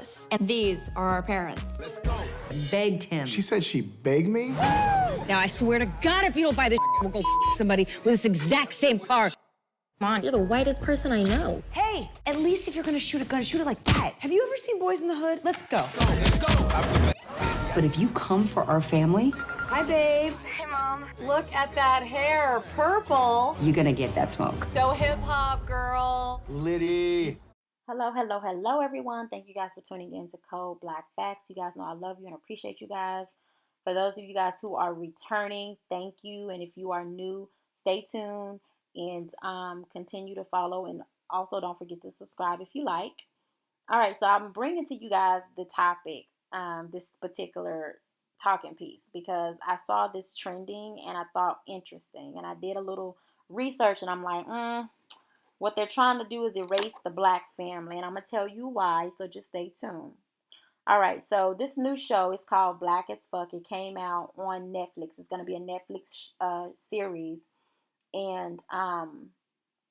us. And these are our parents. Let's go. Begged him. She said she begged me? Now, I swear to God, if you don't buy this, we'll go somebody with this exact same car. Come on. You're the whitest person I know. Hey, at least if you're gonna shoot a gun, shoot it like that. Have you ever seen Boys in the Hood? Let's go. Let's go. But if you come for our family, hi, babe. Hey, Mom. Look at that hair, purple. You're gonna get that smoke. So hip hop, girl. Liddy. Hello, hello, hello, everyone. Thank you guys for tuning in to CodeBlaque Facts. You guys know I love you and appreciate you guys. For those of you guys who are returning, thank you. And if you are new, stay tuned and continue to follow. And also don't forget to subscribe if you like. All right, so I'm bringing to you guys the topic, this particular talking piece, because I saw this trending and I thought interesting. And I did a little research and I'm like, what they're trying to do is erase the black family. And I'm going to tell you why, so just stay tuned. All right, so this new show is called Black as Fuck. It came out on Netflix. It's going to be a Netflix series. And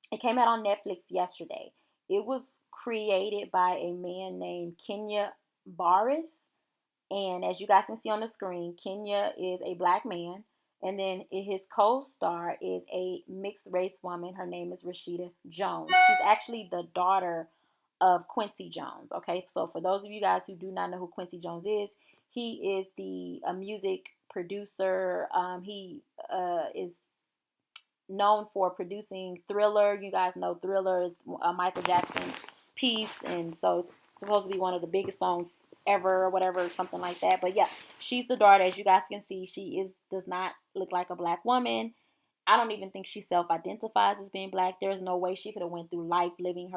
it came out on Netflix yesterday. It was created by a man named Kenya Barris. And as you guys can see on the screen, Kenya is a black man. And then his co-star is a mixed race woman. Her name is Rashida Jones. She's actually the daughter of Quincy Jones. Okay, so for those of you guys who do not know who Quincy Jones is, he is a music producer. He is known for producing Thriller. You guys know Thriller is a Michael Jackson piece, and so it's supposed to be one of the biggest songs ever or whatever, something like that. But yeah, she's the daughter. As you guys can see, she does not look like a black woman. I don't even think she self-identifies as being black. There's no way she could have went through life living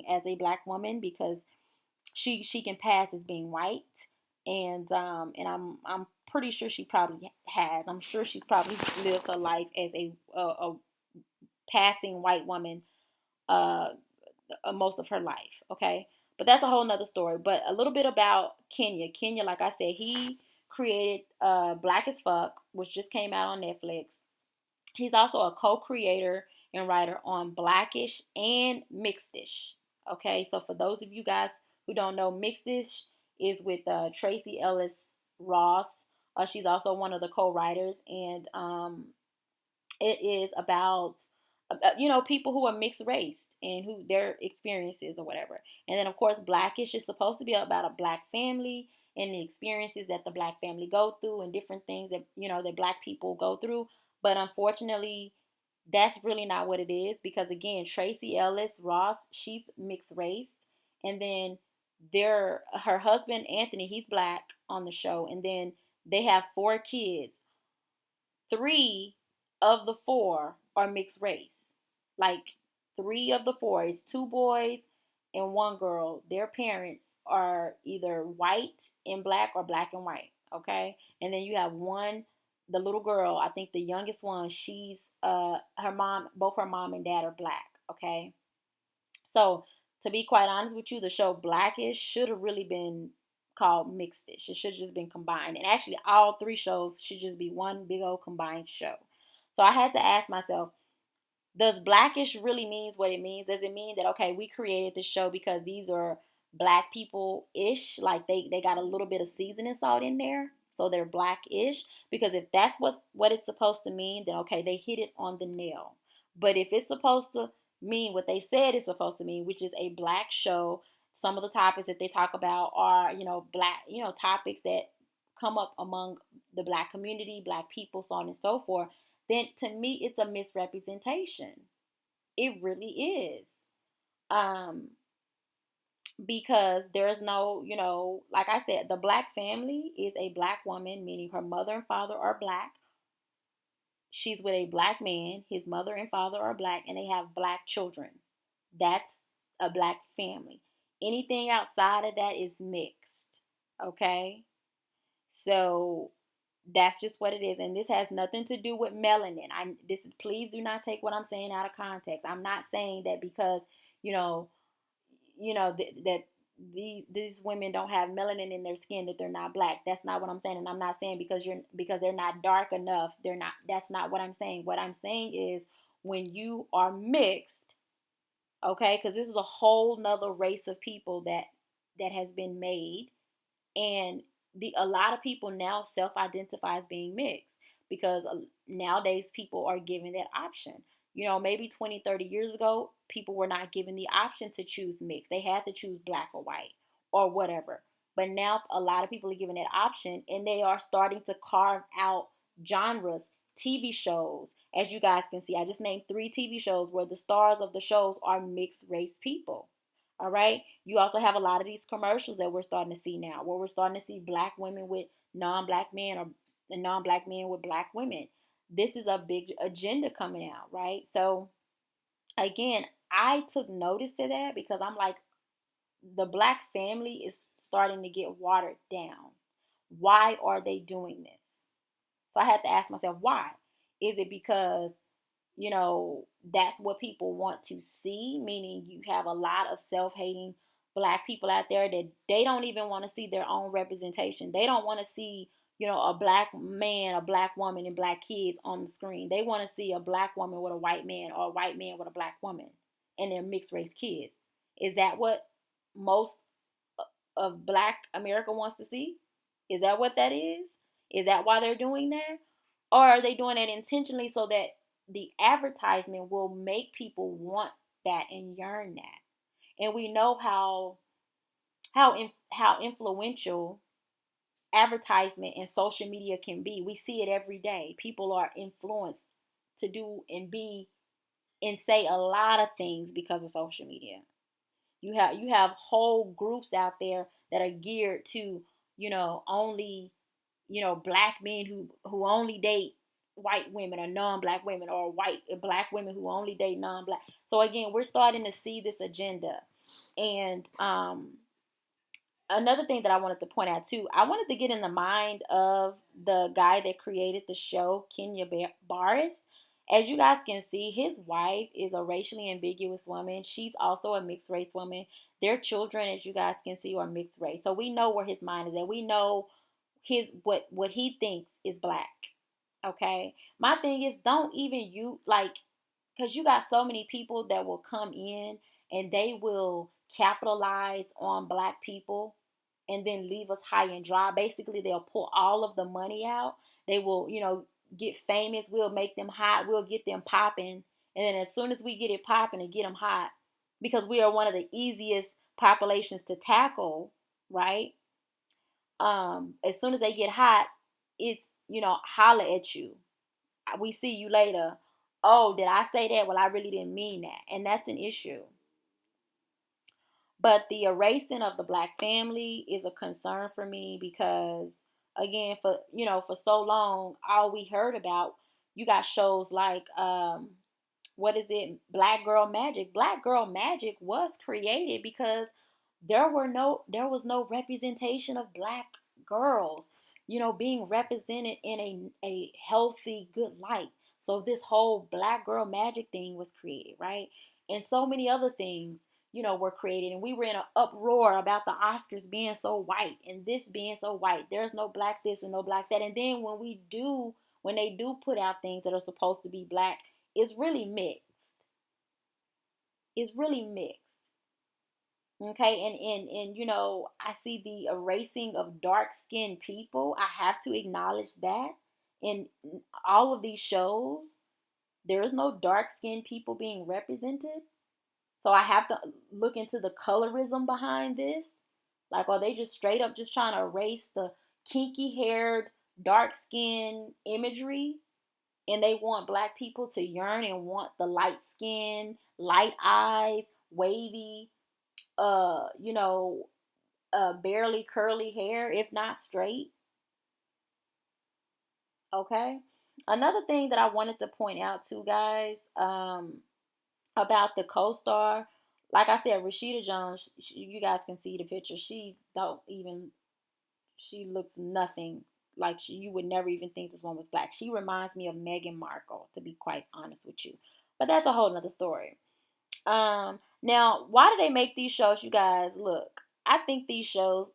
as a black woman, because she can pass as being white, and I'm pretty sure she probably has. I'm sure she probably lives her life as a passing white woman most of her life. Okay. But that's a whole nother story. But a little bit about Kenya. Kenya, like I said, he created Black as Fuck, which just came out on Netflix. He's also a co-creator and writer on Blackish and Mixedish. Okay, so for those of you guys who don't know, Mixedish is with Tracee Ellis Ross. She's also one of the co-writers, and it is about people who are mixed race and who their experiences or whatever. And then, of course, Blackish is supposed to be about a black family and the experiences that the black family go through and different things that, that black people go through. But unfortunately, that's really not what it is, because, again, Tracee Ellis Ross, she's mixed race. And then her husband, Anthony, he's black on the show. And then they have 4 kids. 3 of the 4 are mixed race. Like, 3 of the 4 is 2 boys and 1 girl. Their parents are either white and black or black and white. Okay. And then you have the little girl, I think the youngest one, she's both her mom and dad are black. Okay. So to be quite honest with you, the show Blackish should have really been called Mixedish. It should have just been combined. And actually all 3 shows should just be one big old combined show. So I had to ask myself, does Blackish really means what it means? Does it mean that, okay, we created this show because these are black people-ish, like they got a little bit of seasoning salt in there, so they're black-ish? Because if that's what it's supposed to mean, then okay, they hit it on the nail. But if it's supposed to mean what they said it's supposed to mean, which is a black show, some of the topics that they talk about are, black, topics that come up among the black community, black people, so on and so forth, then to me, it's a misrepresentation. It really is. Because there's no, like I said, the black family is a black woman, meaning her mother and father are black. She's with a black man. His mother and father are black, and they have black children. That's a black family. Anything outside of that is mixed. Okay? So that's just what it is. And this has nothing to do with melanin. Please do not take what I'm saying out of context. I'm not saying that because, that these women don't have melanin in their skin that they're not black. That's not what I'm saying. And I'm not saying because they're not dark enough, they're not. That's not what I'm saying. What I'm saying is when you are mixed, okay, because this is a whole nother race of people that that has been made, and a lot of people now self-identify as being mixed because nowadays people are given that option. Maybe 20, 30 years ago, people were not given the option to choose mixed. They had to choose black or white or whatever. But now a lot of people are given that option, and they are starting to carve out genres, TV shows. As you guys can see, I just named 3 TV shows where the stars of the shows are mixed race people. All right. You also have a lot of these commercials that we're starting to see now, where we're starting to see black women with non-black men, or the non-black men with black women. This is a big agenda coming out, right? So again, I took notice to that because I'm like, the black family is starting to get watered down. Why are they doing this? So I had to ask myself, why? Is it because, that's what people want to see? Meaning you have a lot of self-hating black people out there that they don't even want to see their own representation. They don't want to see, a black man, a black woman, and black kids on the screen. They want to see a black woman with a white man, or a white man with a black woman, and their mixed race kids. Is that what most of black America wants to see? Is that what that is? Is that why they're doing that? Or are they doing it intentionally so that the advertisement will make people want that and yearn that? And we know how influential advertisement and social media can be. We see it every day. People are influenced to do and be and say a lot of things because of social media. You have whole groups out there that are geared to, only, black men who only date white women or non-black women, or black women who only date non-black. So again, we're starting to see this agenda. And another thing that I wanted to point out too, I wanted to get in the mind of the guy that created the show, Kenya Barris. As you guys can see, his wife is a racially ambiguous woman. She's also a mixed race woman. Their children, as you guys can see, are mixed race. So we know where his mind is at. We know what he thinks is black. Okay. My thing is, don't even because you got so many people that will come in and they will capitalize on black people and then leave us high and dry. Basically, they'll pull all of the money out. They will, get famous. We'll make them hot. We'll get them popping. And then as soon as we get it popping and get them hot, because we are one of the easiest populations to tackle, right? As soon as they get hot, it's, holla at you. We see you later. Oh, did I say that? Well, I really didn't mean that. And that's an issue. But the erasing of the black family is a concern for me because, again, for so long, all we heard about, you got shows like, what is it? Black Girl Magic. Black Girl Magic was created because there was no representation of black girls, being represented in a healthy, good light. So this whole Black Girl Magic thing was created, right? And so many other things, were created. And we were in an uproar about the Oscars being so white and this being so white. There's no black this and no black that. And then when they do put out things that are supposed to be black, it's really mixed. It's really mixed. Okay, and I see the erasing of dark-skinned people. I have to acknowledge that. In all of these shows, there is no dark-skinned people being represented. So I have to look into the colorism behind this. Like, are they just straight up just trying to erase the kinky-haired, dark-skinned imagery? And they want black people to yearn and want the light skin, light eyes, wavy, barely curly hair, if not straight. Okay. Another thing that I wanted to point out too, guys, about the co-star, like I said, Rashida Jones, you guys can see the picture. She looks nothing like you would never even think this one was black. She reminds me of Meghan Markle, to be quite honest with you. But that's a whole nother story. Now, why do they make these shows, you guys? Look, I think these shows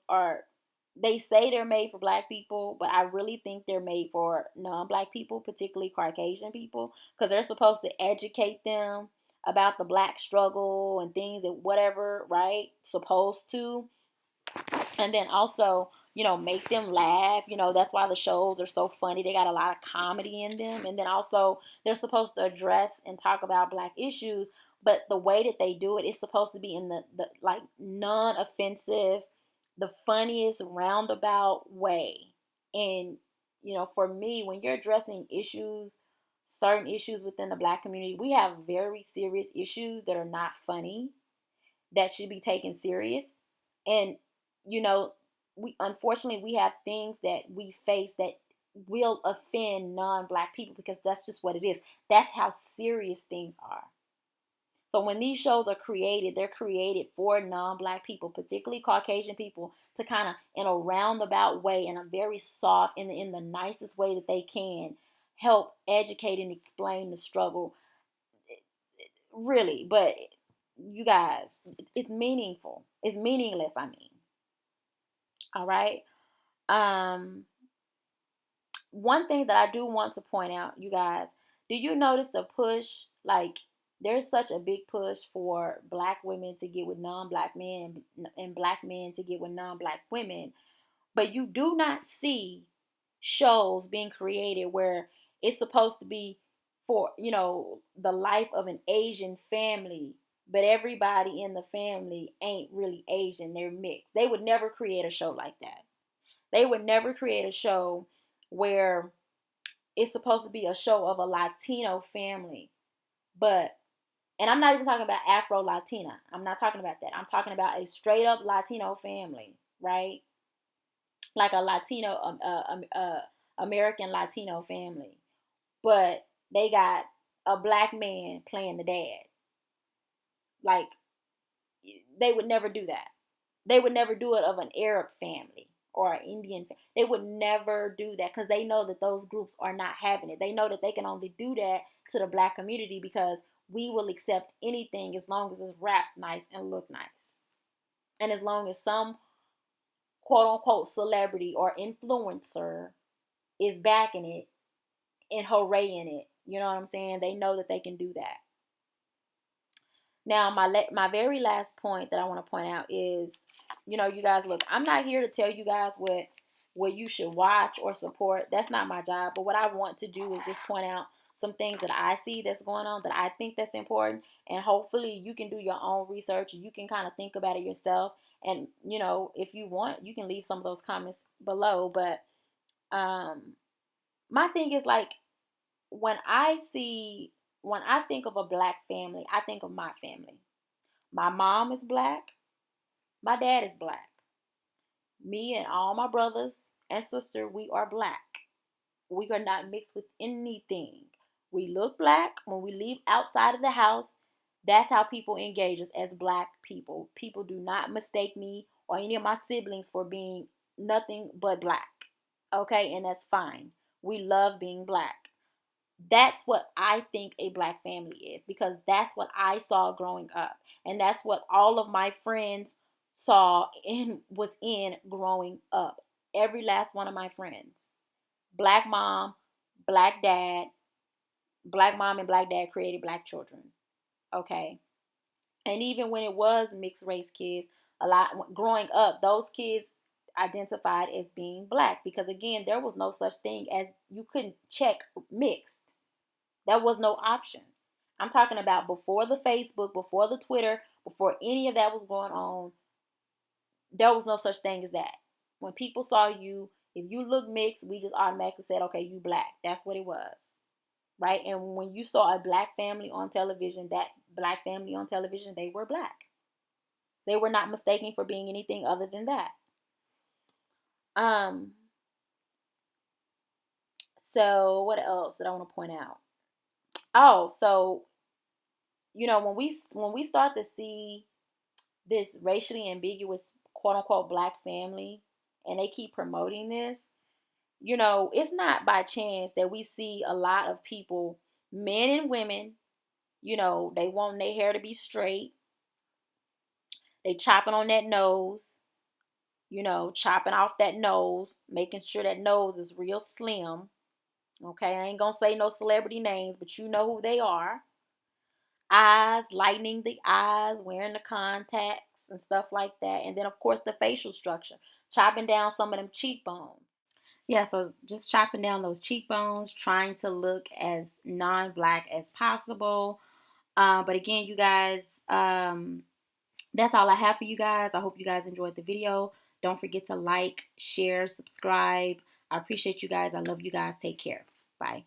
they say they're made for black people, but I really think they're made for non-black people, particularly Caucasian people, because they're supposed to educate them about the black struggle and things and whatever, right? Supposed to. And then also, make them laugh. That's why the shows are so funny. They got a lot of comedy in them. And then also, they're supposed to address and talk about Black issues, but the way that they do it is supposed to be in the like non-offensive, the funniest roundabout way. And for me, when you're addressing issues, certain issues within the Black community, we have very serious issues that are not funny, that should be taken serious. And we unfortunately we have things that we face that will offend non-Black people, because that's just what it is. That's how serious things are. So when these shows are created, they're created for non-Black people, particularly Caucasian people, to kind of, in a roundabout way, in a very soft, in the nicest way that they can, help educate and explain the struggle. Really, but you guys, it's meaningful. It's meaningless, I mean. All right. One thing that I do want to point out, you guys, do you notice the push? Like, there's such a big push for Black women to get with non-Black men and Black men to get with non-Black women. But you do not see shows being created where it's supposed to be for, the life of an Asian family, but everybody in the family ain't really Asian. They're mixed. They would never create a show like that. They would never create a show where it's supposed to be a show of a Latino family. And I'm not even talking about Afro-Latina. I'm not talking about that. I'm talking about a straight up Latino family, right? Like a Latino, American Latino family. But they got a Black man playing the dad. Like, they would never do that. They would never do it of an Arab family or an Indian family. They would never do that, because they know that those groups are not having it. They know that they can only do that to the Black community, because we will accept anything as long as it's wrapped nice and look nice. And as long as some quote unquote celebrity or influencer is backing it and hooraying it. You know what I'm saying? They know that they can do that. Now, my very last point that I want to point out is, you guys, look, I'm not here to tell you guys what you should watch or support. That's not my job. But what I want to do is just point out some things that I see that's going on that I think that's important. And hopefully you can do your own research and you can kind of think about it yourself. And, if you want, you can leave some of those comments below. But my thing is, like, when I think of a Black family, I think of my family. My mom is Black. My dad is Black. Me and all my brothers and sister, we are Black. We are not mixed with anything. We look Black. When we leave outside of the house, that's how people engage us, as Black people. People do not mistake me or any of my siblings for being nothing but Black. Okay, and that's fine. We love being Black. That's what I think a Black family is, because that's what I saw growing up. And that's what all of my friends saw and was in growing up. Every last one of my friends. Black mom, Black dad. Black mom and Black dad created Black children. Okay. And even when it was mixed race kids, a lot growing up, those kids identified as being Black, because again, there was no such thing as, you couldn't check mixed. That was no option. I'm talking about before the Facebook, before the Twitter, before any of that was going on. There was no such thing as that. When people saw you, if you look mixed, we just automatically said, okay, you Black. That's what it was. Right? And when you saw a Black family on television, that Black family on television, they were Black. They were not mistaken for being anything other than that. So what else did I want to point out? Oh, so, when we start to see this racially ambiguous quote unquote Black family, and they keep promoting this, it's not by chance that we see a lot of people, men and women, they want their hair to be straight. They chopping on that nose, chopping off that nose, making sure that nose is real slim. Okay, I ain't gonna say no celebrity names, but you know who they are. Eyes, lightening the eyes, wearing the contacts. and stuff like that. And then, of course, the facial structure, chopping down some of them cheekbones. Yeah, so just chopping down those cheekbones, trying to look as non-black as possible. But again, you guys, that's all I have for you guys. I hope you guys enjoyed the video. Don't forget to like, share, subscribe. I appreciate you guys. I love you guys. Take care. Bye.